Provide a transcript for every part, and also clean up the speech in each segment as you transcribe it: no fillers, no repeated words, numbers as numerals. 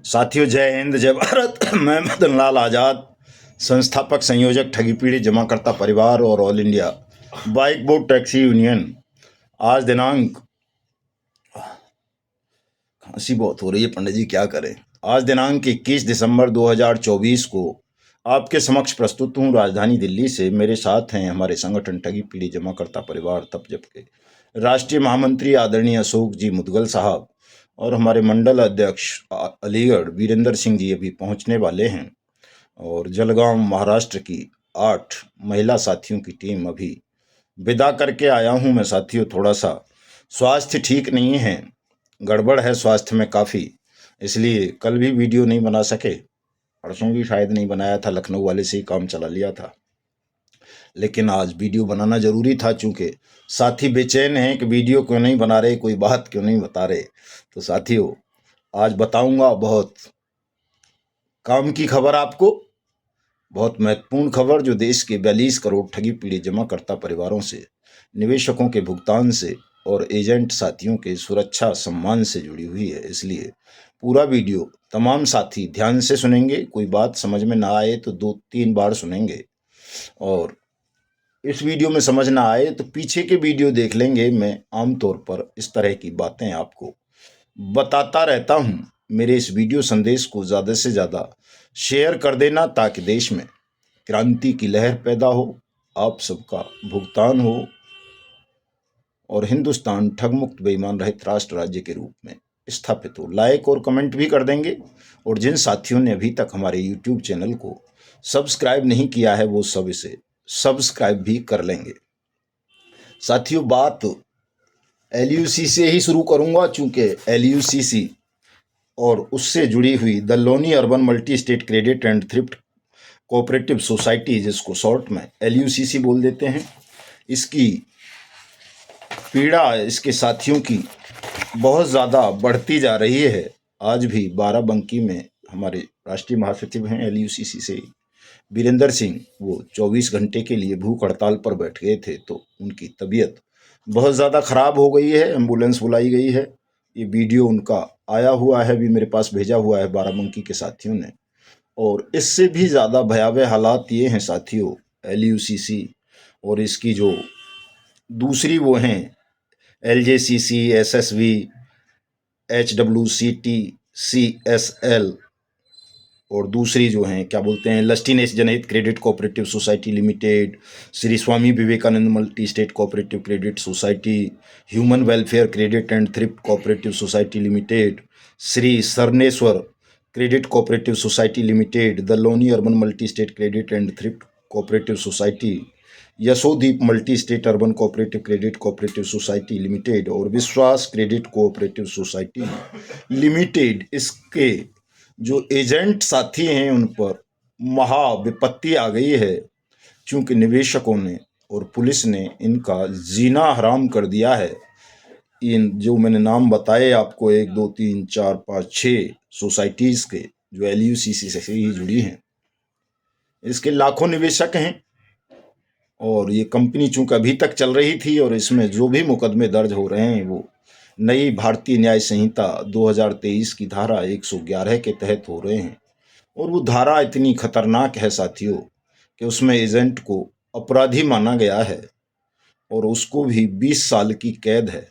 साथियों, जय हिंद, जय भारत। मैं मदन लाल आज़ाद, संस्थापक संयोजक ठगी पीढ़ी जमाकर्ता परिवार और all India bike board taxi union. आज दिनांक, खांसी बहुत हो रही है पंडित जी, क्या करें। आज दिनांक 21 दिसंबर 2024 को आपके समक्ष प्रस्तुत हूँ राजधानी दिल्ली से। मेरे साथ हैं हमारे संगठन ठगी पीढ़ी जमाकर्ता परिवार तप जप के राष्ट्रीय महामंत्री आदरणीय अशोक जी मुदगल साहब और हमारे मंडल अध्यक्ष अलीगढ़ वीरेंद्र सिंह जी अभी पहुंचने वाले हैं। और जलगांव महाराष्ट्र की 8 महिला साथियों की टीम अभी विदा करके आया हूं मैं। साथियों, थोड़ा सा स्वास्थ्य ठीक नहीं है, गड़बड़ है स्वास्थ्य में काफ़ी, इसलिए कल भी वीडियो नहीं बना सके। परसों भी शायद नहीं बनाया था, लखनऊ वाले से ही काम चला लिया था। लेकिन आज वीडियो बनाना जरूरी था, चूंकि साथी बेचैन हैं कि वीडियो क्यों नहीं बना रहे, कोई बात क्यों नहीं बता रहे। तो साथियों, आज बताऊंगा बहुत काम की खबर आपको, बहुत महत्वपूर्ण खबर जो देश के 42 करोड़ ठगी पीड़े जमाकर्ता परिवारों से, निवेशकों के भुगतान से और एजेंट साथियों के सुरक्षा सम्मान से जुड़ी हुई है। इसलिए पूरा वीडियो तमाम साथी ध्यान से सुनेंगे। कोई बात समझ में ना आए तो 2-3 बार सुनेंगे, और इस वीडियो में समझ ना आए तो पीछे के वीडियो देख लेंगे। मैं आमतौर पर इस तरह की बातें आपको बताता रहता हूं। मेरे इस वीडियो संदेश को ज़्यादा से ज़्यादा शेयर कर देना, ताकि देश में क्रांति की लहर पैदा हो, आप सबका भुगतान हो और हिंदुस्तान ठगमुक्त बेईमान रहित राष्ट्र राज्य के रूप में स्थापित हो। लाइक और कमेंट भी कर देंगे, और जिन साथियों ने अभी तक हमारे यूट्यूब चैनल को सब्सक्राइब नहीं किया है वो सब इसे सब्सक्राइब भी कर लेंगे। साथियों, बात LUC से ही शुरू करूंगा, चूंकि LUCC और उससे जुड़ी हुई the Loni urban multi state credit and thrift cooperative society, जिसको शॉर्ट में LUCC बोल देते हैं, इसकी पीड़ा इसके साथियों की बहुत ज़्यादा बढ़ती जा रही है। आज भी बाराबंकी में हमारे राष्ट्रीय महासचिव हैं LUCC से वीरेंद्र सिंह, वो 24 घंटे के लिए भूख हड़ताल पर बैठ गए थे, तो उनकी तबीयत बहुत ज़्यादा ख़राब हो गई है, एम्बुलेंस बुलाई गई है। ये वीडियो उनका आया हुआ है, भी मेरे पास भेजा हुआ है बाराबंकी के साथियों ने। और इससे भी ज़्यादा भयावह हालात ये हैं साथियों, LUCC और इसकी जो दूसरी वो हैं LJCC, SSV, HWCT, CSL, और दूसरी जो हैं क्या बोलते हैं लस्टीनेस Janhit credit cooperative society limited, Shri Swami Vivekananda multi state cooperative credit society, human welfare credit and thrift cooperative society limited, Shri Sarneshwar credit cooperative society limited, the Loni urban multi state credit and thrift cooperative society, Yashodeep multi state urban cooperative credit cooperative society limited और Vishwas credit cooperative society limited. इसके जो agent साथी हैं उन पर महा विपत्ति आ गई है, क्योंकि निवेशकों ने और पुलिस ने इनका जीना हराम कर दिया है। इन जो मैंने नाम बताए आपको, 1 2 3 4 5 6 सोसाइटीज़ के, जो LUCC से ही जुड़ी हैं, इसके लाखों निवेशक हैं। और ये कंपनी चूंकि अभी तक चल रही थी, और इसमें जो भी मुकदमे दर्ज हो रहे हैं वो नई भारतीय न्याय संहिता 2023 की धारा 111 के तहत हो रहे हैं। और वो धारा इतनी खतरनाक है साथियों कि उसमें एजेंट को अपराधी माना गया है, और उसको भी 20 साल की कैद है।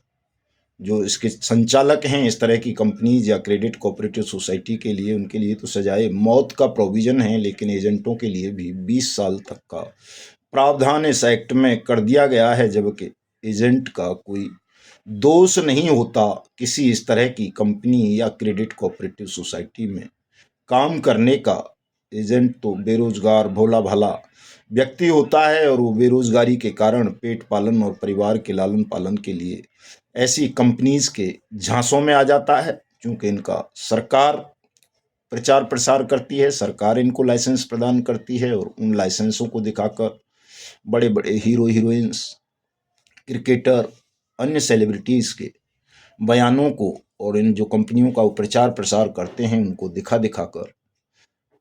जो इसके संचालक हैं इस तरह की कंपनीज या क्रेडिट कोऑपरेटिव सोसाइटी के लिए, उनके लिए तो सजाए मौत का प्रोविज़न है, लेकिन एजेंटों के लिए भी 20 साल तक का प्रावधान इस एक्ट में कर दिया गया है। जबकि एजेंट का कोई दोष नहीं होता किसी इस तरह की कंपनी या क्रेडिट कोऑपरेटिव सोसाइटी में काम करने का। एजेंट तो बेरोजगार भोला भाला व्यक्ति होता है, और वो बेरोजगारी के कारण पेट पालन और परिवार के लालन पालन के लिए ऐसी कंपनीज के झांसों में आ जाता है। क्योंकि इनका सरकार प्रचार प्रसार करती है, सरकार इनको लाइसेंस प्रदान करती है, और उन लाइसेंसों को दिखाकर बड़े बड़े हीरो हीरोइंस, क्रिकेटर, अन्य सेलिब्रिटीज़ के बयानों को और इन जो कंपनियों का वो प्रचार प्रसार करते हैं उनको दिखा दिखाकर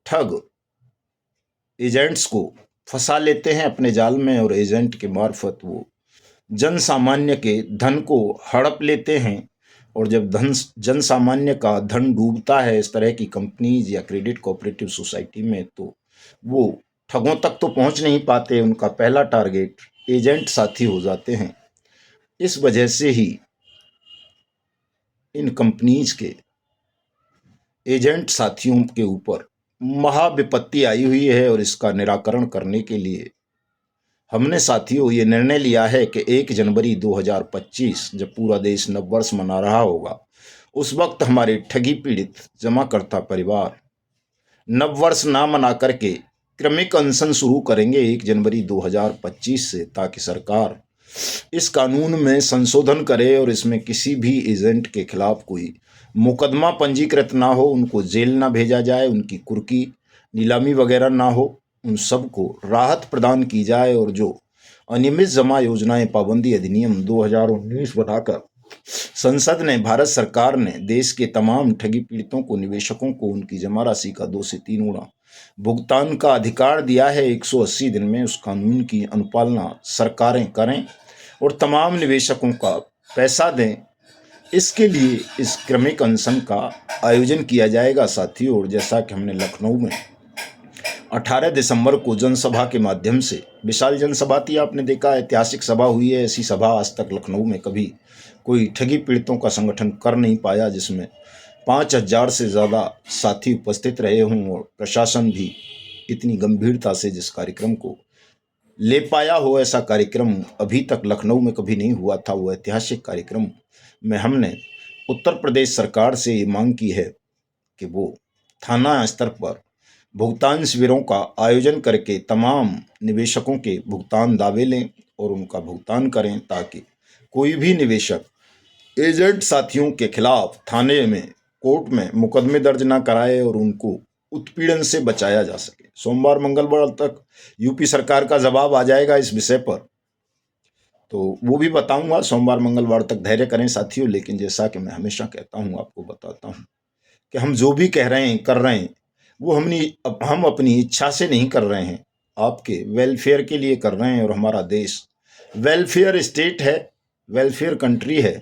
ठग एजेंट्स को फंसा लेते हैं अपने जाल में, और एजेंट के मार्फत वो जन सामान्य के धन को हड़प लेते हैं और जब धन जन सामान्य का धन डूबता है इस तरह की कंपनीज या क्रेडिट कोऑपरेटिव सोसाइटी में, तो वो ठगों तक तो पहुंच नहीं पाते, उनका पहला टारगेट एजेंट साथी हो जाते हैं। इस वजह से ही इन कंपनीज के एजेंट साथियों के ऊपर महाविपत्ति आई हुई है, और इसका निराकरण करने के लिए हमने साथियों ये निर्णय लिया है कि 1 जनवरी 2025 जब पूरा देश नववर्ष मना रहा होगा, उस वक्त हमारे ठगी पीड़ित जमाकर्ता परिवार नववर्ष ना मना करके क्रमिक अनशन शुरू करेंगे 1 जनवरी 2025 से, ताकि सरकार इस कानून में संशोधन करे और इसमें किसी भी एजेंट के खिलाफ कोई मुकदमा पंजीकृत ना हो, उनको जेल ना भेजा जाए, उनकी कुर्की नीलामी वगैरह ना हो, उन सबको राहत प्रदान की जाए। और जो अनियमित जमा योजनाएं पाबंदी अधिनियम 2019 बनाकर संसद ने, भारत सरकार ने देश के तमाम ठगी पीड़ितों को, निवेशकों को उनकी जमा राशि का 2 से 3 गुना भुगतान का अधिकार दिया है 180 दिन में, उस कानून की अनुपालना सरकारें करें और तमाम निवेशकों का पैसा दें। इसके लिए इस क्रमिक अनशन का आयोजन किया जाएगा साथियों। और जैसा कि हमने लखनऊ में 18 दिसंबर को जनसभा के माध्यम से, विशाल जनसभा थी, आपने देखा ऐतिहासिक सभा हुई है, ऐसी सभा आज तक लखनऊ में कभी कोई ठगी पीड़ितों का संगठन कर नहीं पाया, जिसमें 5000 से ज़्यादा साथी उपस्थित रहे हों और प्रशासन भी इतनी गंभीरता से जिस कार्यक्रम को ले पाया हो, ऐसा कार्यक्रम अभी तक लखनऊ में कभी नहीं हुआ था। वो ऐतिहासिक कार्यक्रम में हमने उत्तर प्रदेश सरकार से ये मांग की है कि वो थाना स्तर पर भुगतान शिविरों का आयोजन करके तमाम निवेशकों के भुगतान दावे लें और उनका भुगतान करें, ताकि कोई भी निवेशक एजेंट साथियों के खिलाफ थाने में, कोर्ट में मुकदमे दर्ज ना कराए और उनको उत्पीड़न से बचाया जा सके। सोमवार मंगलवार तक यूपी सरकार का जवाब आ जाएगा इस विषय पर, तो वो भी बताऊंगा। सोमवार मंगलवार तक धैर्य करें साथियों। लेकिन जैसा कि मैं हमेशा कहता हूं, आपको बताता हूं कि हम जो भी कह रहे हैं, कर रहे हैं, वो हम अपनी इच्छा से नहीं कर रहे हैं, आपके वेलफेयर के लिए कर रहे हैं। और हमारा देश वेलफेयर स्टेट है, वेलफेयर कंट्री है।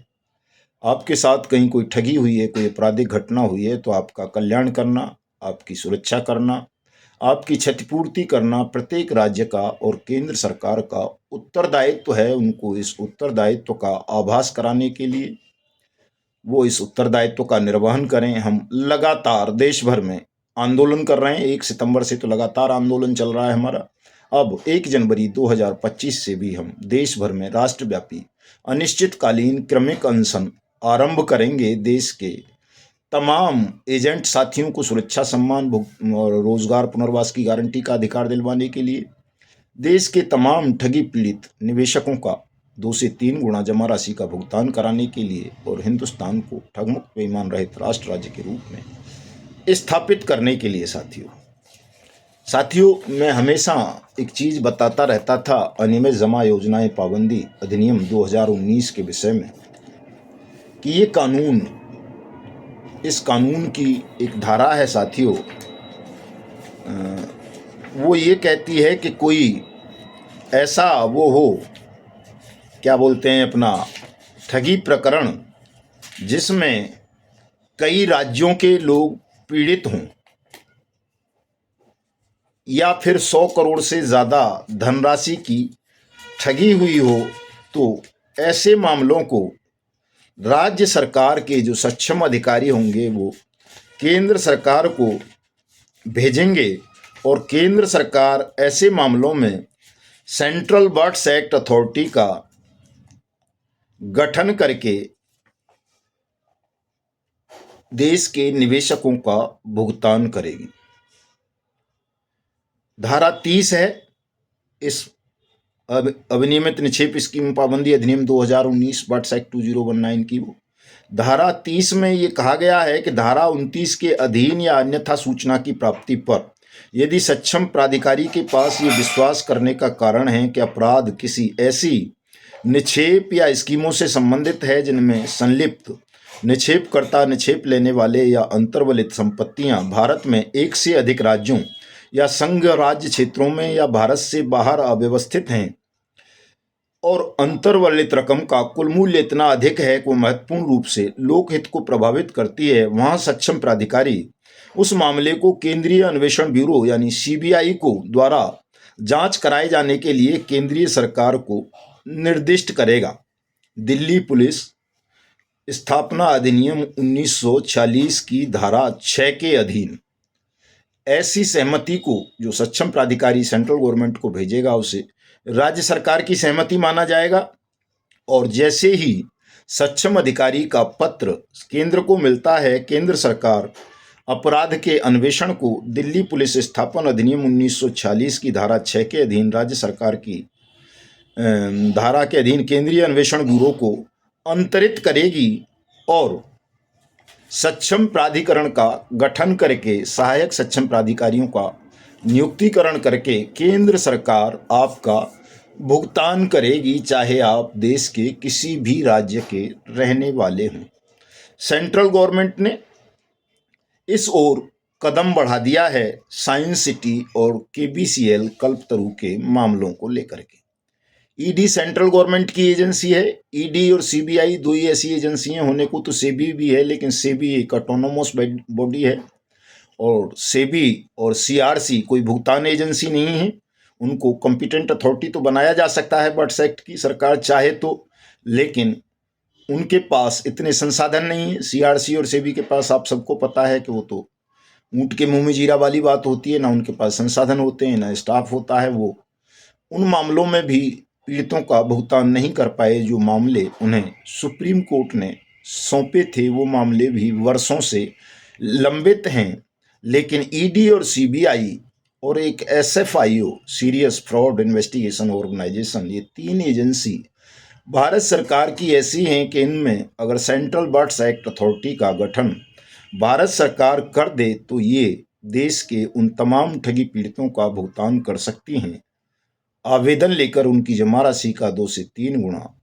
आपके साथ कहीं कोई ठगी हुई है, कोई आपराधिक घटना हुई है, तो आपका कल्याण करना, आपकी सुरक्षा करना, आपकी क्षतिपूर्ति करना प्रत्येक राज्य का और केंद्र सरकार का उत्तरदायित्व है। उनको इस उत्तरदायित्व का आभास कराने के लिए वो इस उत्तरदायित्व का निर्वहन करें। हम लगातार देश भर में आंदोलन कर रहे हैं। 1 सितंबर से तो लगातार आंदोलन चल रहा है हमारा। अब 1 जनवरी 2025 से भी हम देश भर में राष्ट्रव्यापी अनिश्चितकालीन क्रमिक अनशन आरंभ करेंगे। देश के तमाम एजेंट साथियों को सुरक्षा, सम्मान और रोजगार पुनर्वास की गारंटी का अधिकार दिलवाने के लिए, देश के तमाम ठगी पीड़ित निवेशकों का 2 से 3 गुना जमा राशि का भुगतान कराने के लिए और हिंदुस्तान को ठगमुक्त बेईमान रहित राष्ट्र राज्य के रूप में स्थापित करने के लिए साथियों मैं हमेशा एक चीज़ बताता रहता था अनियमित जमा योजनाएं पाबंदी अधिनियम 2019 के विषय में, कि ये कानून, इस कानून की एक धारा है साथियों, वो ये कहती है कि कोई ऐसा वो हो, क्या बोलते हैं, अपना ठगी प्रकरण जिसमें कई राज्यों के लोग पीड़ित हों या फिर 100 करोड़ से ज़्यादा धनराशि की ठगी हुई हो, तो ऐसे मामलों को राज्य सरकार के जो सक्षम अधिकारी होंगे वो केंद्र सरकार को भेजेंगे और केंद्र सरकार ऐसे मामलों में सेंट्रल बर्ड्स एक्ट अथॉरिटी का गठन करके देश के निवेशकों का भुगतान करेगी। धारा 30 है इस अविनियमित निक्षेप स्कीम पाबंदी अधिनियम 2019 बर्ड्स एक्ट 2019 की। वो धारा 30 में ये कहा गया है कि धारा 29 के अधीन या अन्यथा सूचना की प्राप्ति पर यदि सक्षम प्राधिकारी के पास ये विश्वास करने का कारण है कि अपराध किसी ऐसी निक्षेप या स्कीमों से संबंधित है जिनमें संलिप्त निक्षेपकर्ता, निक्षेप लेने वाले या अंतर्वलित संपत्तियां भारत में एक से अधिक राज्यों या संघ राज्य क्षेत्रों में या भारत से बाहर अव्यवस्थित हैं और अंतर्वर्लित रकम का कुल मूल्य इतना अधिक है कि वो महत्वपूर्ण रूप से लोकहित को प्रभावित करती है, वहां सक्षम प्राधिकारी उस मामले को केंद्रीय अन्वेषण ब्यूरो यानी सीबीआई को द्वारा जांच कराए जाने के लिए केंद्रीय सरकार को निर्दिष्ट करेगा। दिल्ली पुलिस स्थापना अधिनियम 1946 की धारा 6 के अधीन ऐसी सहमति को जो सक्षम प्राधिकारी सेंट्रल गवर्नमेंट को भेजेगा उसे राज्य सरकार की सहमति माना जाएगा, और जैसे ही सक्षम अधिकारी का पत्र केंद्र को मिलता है, केंद्र सरकार अपराध के अन्वेषण को दिल्ली पुलिस स्थापना अधिनियम 1946 की धारा 6 के अधीन राज्य सरकार की धारा के अधीन केंद्रीय अन्वेषण ब्यूरो को अंतरित करेगी और सक्षम प्राधिकरण का गठन करके सहायक सक्षम प्राधिकारियों का नियुक्तिकरण करके केंद्र सरकार आपका भुगतान करेगी, चाहे आप देश के किसी भी राज्य के रहने वाले हों। सेंट्रल गवर्नमेंट ने इस ओर कदम बढ़ा दिया है साइंस सिटी और केबीसीएल कल्पतरू के मामलों को लेकर के। ईडी सेंट्रल गवर्नमेंट की एजेंसी है। ईडी और सीबीआई दो ही ऐसी एजेंसियां होने को तो सेबी भी है, लेकिन सेबी एक ऑटोनोमस बॉडी है और सेबी और सीआरसी कोई भुगतान एजेंसी नहीं है। उनको कॉम्पिटेंट अथॉरिटी तो बनाया जा सकता है बट्स एक्ट की सरकार चाहे तो, लेकिन उनके पास इतने संसाधन नहीं है। सीआरसी और सेबी के पास आप सबको पता है कि वो तो ऊँट के मुंह में जीरा वाली बात होती है, ना उनके पास संसाधन होते हैं ना स्टाफ होता है। वो उन मामलों में भी पीड़ितों का भुगतान नहीं कर पाए। जो मामले उन्हें सुप्रीम कोर्ट ने सौंपे थे वो मामले भी वर्षों से लंबित हैं, लेकिन ईडी और सीबीआई और एक SFIO serious fraud investigation organisation, ये तीन एजेंसी भारत सरकार की ऐसी हैं कि इनमें अगर सेंट्रल बर्ड्स एक्ट अथॉरिटी का गठन भारत सरकार कर दे तो ये देश के उन तमाम ठगी पीड़ितों का भुगतान कर सकती हैं आवेदन लेकर उनकी जमा राशि का 2 से 3 गुना,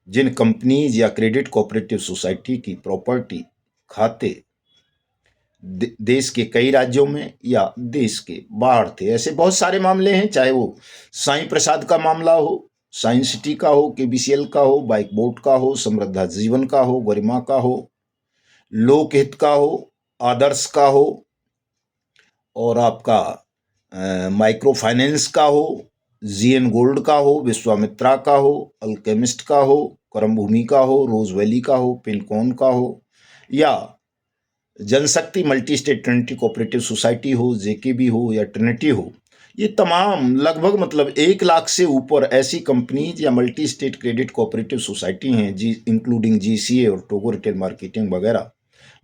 जिन कंपनीज या क्रेडिट कोऑपरेटिव सोसाइटी की प्रॉपर्टी खाते देश के कई राज्यों में या देश के बाहर थे। ऐसे बहुत सारे मामले हैं, चाहे वो साईं प्रसाद का मामला हो, साइंस सिटी का हो, केबीसीएल का हो, बाइक बोर्ड का हो, समृद्धा जीवन का हो, गरिमा का हो, लोकहित का हो, आदर्श का हो, और आपका माइक्रो फाइनेंस का हो, जीएन गोल्ड का हो, विश्वामित्रा का हो, अल्केमिस्ट का हो, करम भूमि का हो, रोज वैली का हो, पिनकॉन का हो, या Janshakti multi state trinity cooperative society हो, जेकेबी हो या ट्रिनिटी हो। ये तमाम लगभग मतलब 1 लाख से ऊपर ऐसी कंपनीज या multi state credit cooperative society हैं इंक्लूडिंग जीसीए और टोगो रिटेल मार्केटिंग वगैरह,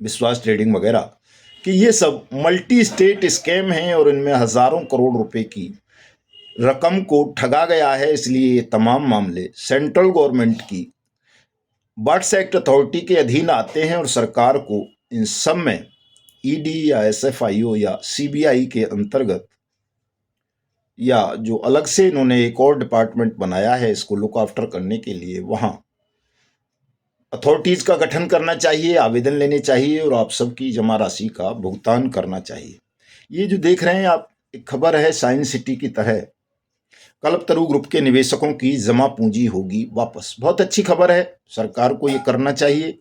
विश्वास ट्रेडिंग वगैरह, कि ये सब मल्टी स्टेट स्कैम हैं और इनमें हज़ारों करोड़ रुपए की रकम को ठगा गया है। इसलिए ये तमाम मामले सेंट्रल गवर्नमेंट की बर्ड्स एक्ट अथॉरिटी के अधीन आते हैं और सरकार को इन सब में ईडी या एसएफआईओ या सीबीआई के अंतर्गत या जो अलग से इन्होंने एक और डिपार्टमेंट बनाया है इसको लुक आफ्टर करने के लिए, वहाँ अथॉरिटीज़ का गठन करना चाहिए, आवेदन लेने चाहिए और आप सबकी जमा राशि का भुगतान करना चाहिए। ये जो देख रहे हैं आप, एक खबर है साइंस सिटी की तरह कल्पतरू ग्रुप के निवेशकों की जमा पूंजी होगी वापस। बहुत अच्छी खबर है, सरकार को ये करना चाहिए,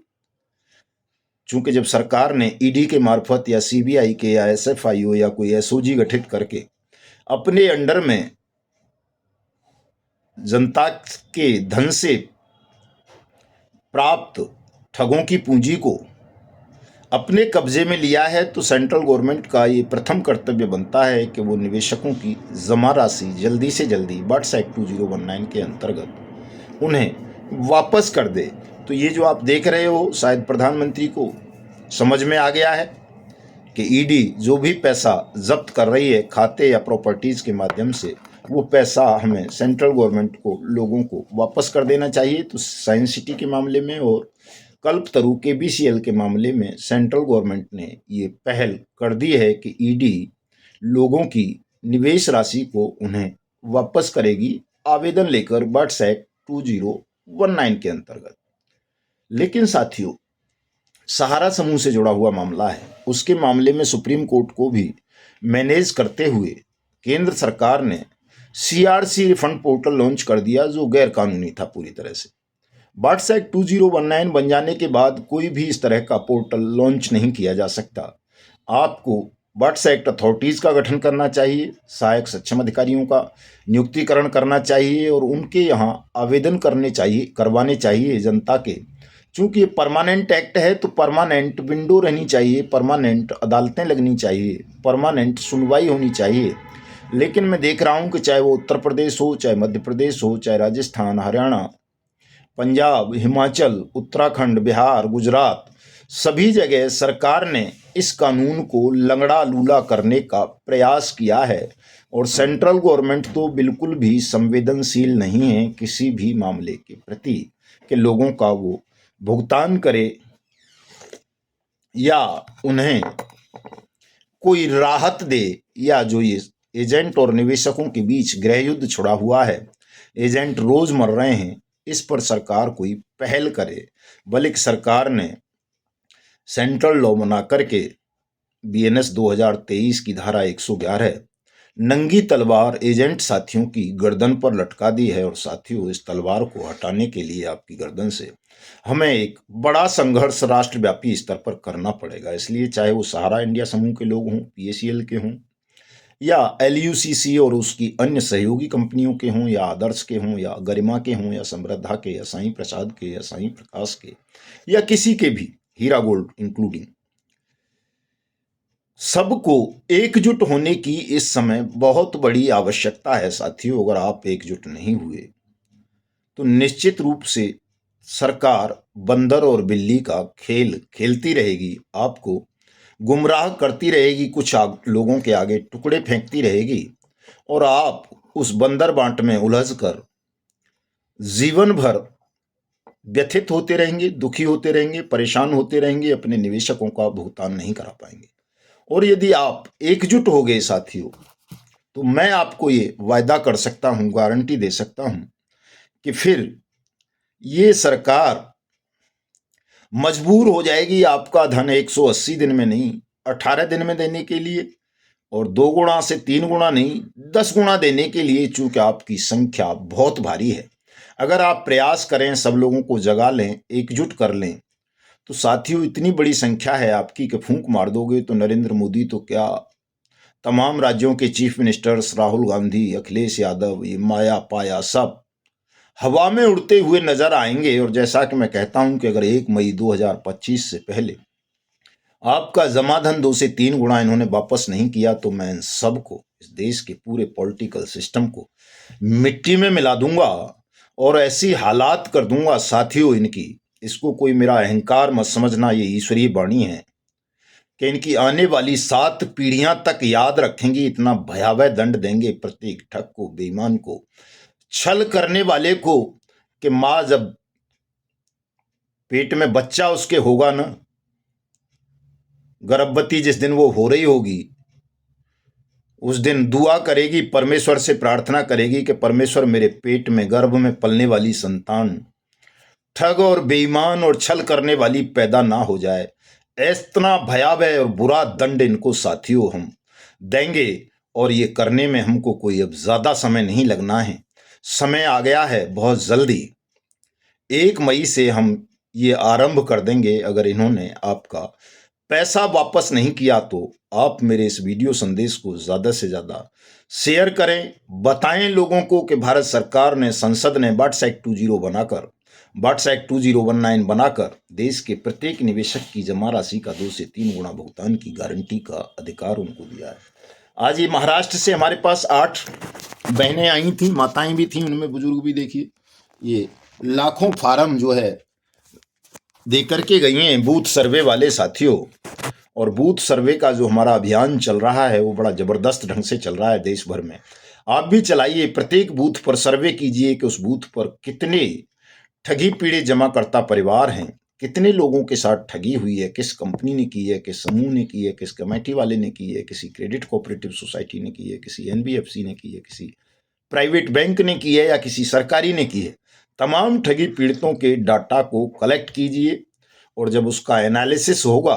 चूंकि जब सरकार ने ईडी के मार्फत या सीबीआई के या एसएफआईओ या कोई एसओजी गठित करके अपने अंडर में जनता के धन से प्राप्त ठगों की पूंजी को अपने कब्जे में लिया है, तो सेंट्रल गवर्नमेंट का ये प्रथम कर्तव्य बनता है कि वो निवेशकों की जमा राशि जल्दी से जल्दी बर्ड्स एक्ट 2019 के अंतर्गत उन्हें वापस कर दे। तो ये जो आप देख रहे हो, शायद प्रधानमंत्री को समझ में आ गया है कि ईडी जो भी पैसा जब्त कर रही है खाते या प्रॉपर्टीज़ के माध्यम से, वो पैसा हमें सेंट्रल गवर्नमेंट को, लोगों को वापस कर देना चाहिए। तो साइंस सिटी के मामले में और कल्पतरू केबीसीएल के मामले में सेंट्रल गवर्नमेंट ने ये पहल कर दी है कि ईडी लोगों की निवेश राशि को उन्हें वापस करेगी आवेदन लेकर बर्ड्स एक्ट 2019 के अंतर्गत। लेकिन साथियों, सहारा समूह से जुड़ा हुआ मामला है, उसके मामले में सुप्रीम कोर्ट को भी मैनेज करते हुए केंद्र सरकार ने सीआरसी रिफंड पोर्टल लॉन्च कर दिया जो गैर कानूनी था पूरी तरह से। बाट्स एक्ट 2019 बन जाने के बाद कोई भी इस तरह का पोर्टल लॉन्च नहीं किया जा सकता। आपको बाट्स एक्ट अथॉरिटीज़ का गठन करना चाहिए, सहायक सक्षम अधिकारियों का नियुक्तिकरण करना चाहिए और उनके यहाँ आवेदन करवाने चाहिए जनता के। चूंकि ये परमानेंट एक्ट है तो परमानेंट विंडो रहनी चाहिए, परमानेंट अदालतें लगनी चाहिए, परमानेंट सुनवाई होनी चाहिए। लेकिन मैं देख रहा हूँ कि चाहे वो उत्तर प्रदेश हो, चाहे मध्य प्रदेश हो, चाहे राजस्थान, हरियाणा, पंजाब, हिमाचल, उत्तराखंड, बिहार, गुजरात, सभी जगह सरकार ने इस कानून को लंगड़ा लूला करने का प्रयास किया है। और सेंट्रल गवर्नमेंट तो बिल्कुल भी संवेदनशील नहीं है किसी भी मामले के प्रति कि लोगों का वो भुगतान करे या उन्हें कोई राहत दे, या जो ये एजेंट और निवेशकों के बीच गृह युद्ध छिड़ा हुआ है, एजेंट रोज मर रहे हैं, इस पर सरकार कोई पहल करे। बल्कि सरकार ने सेंट्रल लॉ बना करके बीएनएस 2023 की धारा 111 नंगी तलवार एजेंट साथियों की गर्दन पर लटका दी है। और साथियों, इस तलवार को हटाने के लिए आपकी गर्दन से हमें एक बड़ा संघर्ष राष्ट्रव्यापी स्तर पर करना पड़ेगा। इसलिए चाहे वो सहारा इंडिया समूह के लोग हों, पीएसीएल के हों, या एलयूसीसी और उसकी अन्य सहयोगी कंपनियों के हों, या आदर्श के हों, या गरिमा के हों, या समृद्धा के, या साईं प्रसाद के, या साईं प्रकाश के, या किसी के भी, हीरा गोल्ड इंक्लूडिंग, सबको एकजुट होने की इस समय बहुत बड़ी आवश्यकता है। साथियों, अगर आप एकजुट नहीं हुए तो निश्चित रूप से सरकार बंदर और बिल्ली का खेल खेलती रहेगी, आपको गुमराह करती रहेगी, कुछ लोगों के आगे टुकड़े फेंकती रहेगी और आप उस बंदर बांट में उलझकर जीवन भर व्यथित होते रहेंगे, दुखी होते रहेंगे, परेशान होते रहेंगे, अपने निवेशकों का भुगतान नहीं करा पाएंगे। और यदि आप एकजुट हो गए साथियों, तो मैं आपको ये वायदा कर सकता हूं, गारंटी दे सकता हूं कि फिर ये सरकार मजबूर हो जाएगी आपका धन 180 दिन में नहीं, 18 दिन में देने के लिए, और 2 गुना से 3 गुना नहीं, 10 गुना देने के लिए, चूंकि आपकी संख्या बहुत भारी है। अगर आप प्रयास करें, सब लोगों को जगा लें, एकजुट कर लें, तो साथियों इतनी बड़ी संख्या है आपकी कि फूंक मार दोगे तो नरेंद्र मोदी तो क्या, तमाम राज्यों के चीफ मिनिस्टर्स, राहुल गांधी, अखिलेश यादव, ये माया पाया सब हवा में उड़ते हुए नजर आएंगे। और जैसा कि मैं कहता हूं कि अगर 1 मई 2025 से पहले आपका जमा धन 2 से 3 गुना इन्होंने वापस नहीं किया तो मैं इन सबको, इस देश के पूरे पॉलिटिकल सिस्टम को मिट्टी में मिला दूंगा और ऐसी हालात कर दूंगा साथियों इनकी। इसको कोई मेरा अहंकार मत समझना, ये ईश्वरीय वाणी है कि इनकी आने वाली 7 पीढ़ियां तक याद रखेंगी। इतना भयावह दंड देंगे प्रत्येक ठग को, बेईमान को, छल करने वाले को, कि माँ जब पेट में बच्चा उसके होगा ना, गर्भवती जिस दिन वो हो रही होगी, उस दिन दुआ करेगी, परमेश्वर से प्रार्थना करेगी कि परमेश्वर मेरे पेट में, गर्भ में पलने वाली संतान ठग और बेईमान और छल करने वाली पैदा ना हो जाए। इतना भयावह और बुरा दंड इनको साथियों हम देंगे। और ये करने में हमको कोई अब ज्यादा समय नहीं लगना है, समय आ गया है बहुत जल्दी। 1 मई से हम ये आरंभ कर देंगे। अगर इन्होंने आपका पैसा वापस नहीं किया तो आप मेरे इस वीडियो संदेश को ज्यादा से ज्यादा शेयर करें, बताएं लोगों को कि भारत सरकार ने, संसद ने बाट्स एक्ट 2019 बनाकर देश के प्रत्येक निवेशक की जमा राशि का 2 से 3 गुना भुगतान की गारंटी का अधिकार उनको दिया है। आज ये महाराष्ट्र से हमारे पास 8 बहनें आई थी, माताएं भी थी, उनमें बुजुर्ग भी। देखिए ये लाखों फार्म जो है दे करके गई हैं बूथ सर्वे वाले साथियों। और बूथ सर्वे का जो हमारा अभियान चल रहा है वो बड़ा जबरदस्त ढंग से चल रहा है देश भर में। आप भी चलाइए, प्रत्येक बूथ पर सर्वे कीजिए कि उस बूथ पर कितने ठगी पीड़े जमाकर्ता परिवार हैं, कितने लोगों के साथ ठगी हुई है, किस कंपनी ने की है, किस समूह ने की है, किस कमेटी वाले ने की है, किसी क्रेडिट कोऑपरेटिव सोसाइटी ने की है, किसी एनबीएफसी ने की है, किसी प्राइवेट बैंक ने की है, या किसी सरकारी ने की है। तमाम ठगी पीड़ितों के डाटा को कलेक्ट कीजिए और जब उसका एनालिसिस होगा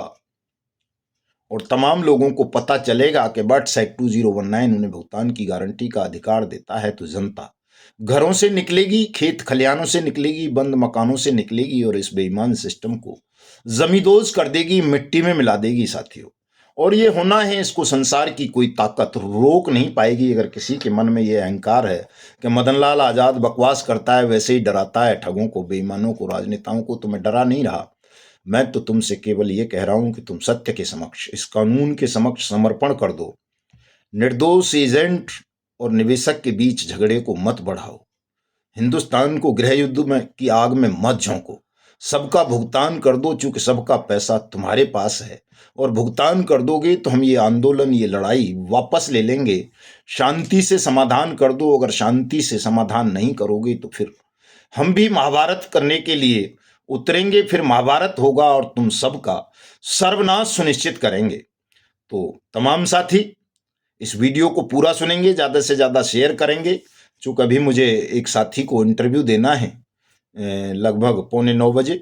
और तमाम लोगों को पता चलेगा कि बट्स एक्ट 2019 उन्हें भुगतान की गारंटी का अधिकार देता है, तो जनता घरों से निकलेगी, खेत खलियानों से निकलेगी, बंद मकानों से निकलेगी और इस बेईमान सिस्टम को जमींदोज कर देगी, मिट्टी में मिला देगी साथियों। और ये होना है, इसको संसार की कोई ताकत रोक नहीं पाएगी। अगर किसी के मन में ये अहंकार है कि मदनलाल आजाद बकवास करता है, वैसे ही डराता है ठगों को, बेईमानों को, राजनेताओं को, तो मैं डरा नहीं रहा। मैं तो तुमसे केवल ये कह रहा हूं कि तुम सत्य के समक्ष, इस कानून के समक्ष समर्पण कर दो। निर्दोष एजेंट और निवेशक के बीच झगड़े को मत बढ़ाओ। हिंदुस्तान को गृह युद्ध में की आग में मत झोंको। सबका भुगतान कर दो, चूंकि सबका पैसा तुम्हारे पास है, और भुगतान कर दोगे तो हम ये आंदोलन, ये लड़ाई वापस ले लेंगे। शांति से समाधान कर दो। अगर शांति से समाधान नहीं करोगे तो फिर हम भी महाभारत करने के लिए उतरेंगे। फिर महाभारत होगा और तुम सबका सर्वनाश सुनिश्चित करेंगे। तो तमाम साथी इस वीडियो को पूरा सुनेंगे, ज़्यादा से ज़्यादा शेयर करेंगे। चूँकि अभी मुझे एक साथी को इंटरव्यू देना है लगभग 8:45 बजे,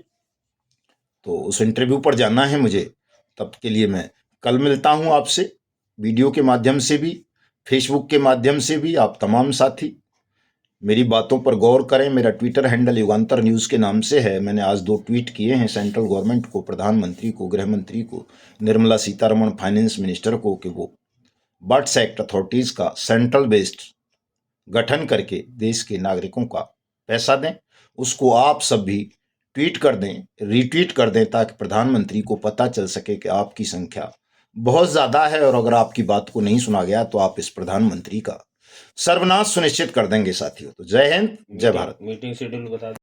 तो उस इंटरव्यू पर जाना है मुझे। तब के लिए मैं कल मिलता हूँ आपसे, वीडियो के माध्यम से भी, फेसबुक के माध्यम से भी। आप तमाम साथी मेरी बातों पर गौर करें। मेरा ट्विटर हैंडल युगांतर न्यूज़ के नाम से है। मैंने आज 2 ट्वीट किए हैं सेंट्रल गवर्नमेंट को, प्रधानमंत्री को, गृह मंत्री को, निर्मला सीतारमण फाइनेंस मिनिस्टर को, कि वो बट्स एक्ट अथॉरिटीज़ का सेंट्रल बेस्ड गठन करके देश के नागरिकों का पैसा दें। उसको आप सब भी ट्वीट कर दें, रीट्वीट कर दें, ताकि प्रधानमंत्री को पता चल सके कि आपकी संख्या बहुत ज़्यादा है, और अगर आपकी बात को नहीं सुना गया तो आप इस प्रधानमंत्री का सर्वनाश सुनिश्चित कर देंगे साथियों। तो जय हिंद, जय भारत। मीटिंग शेड्यूल बता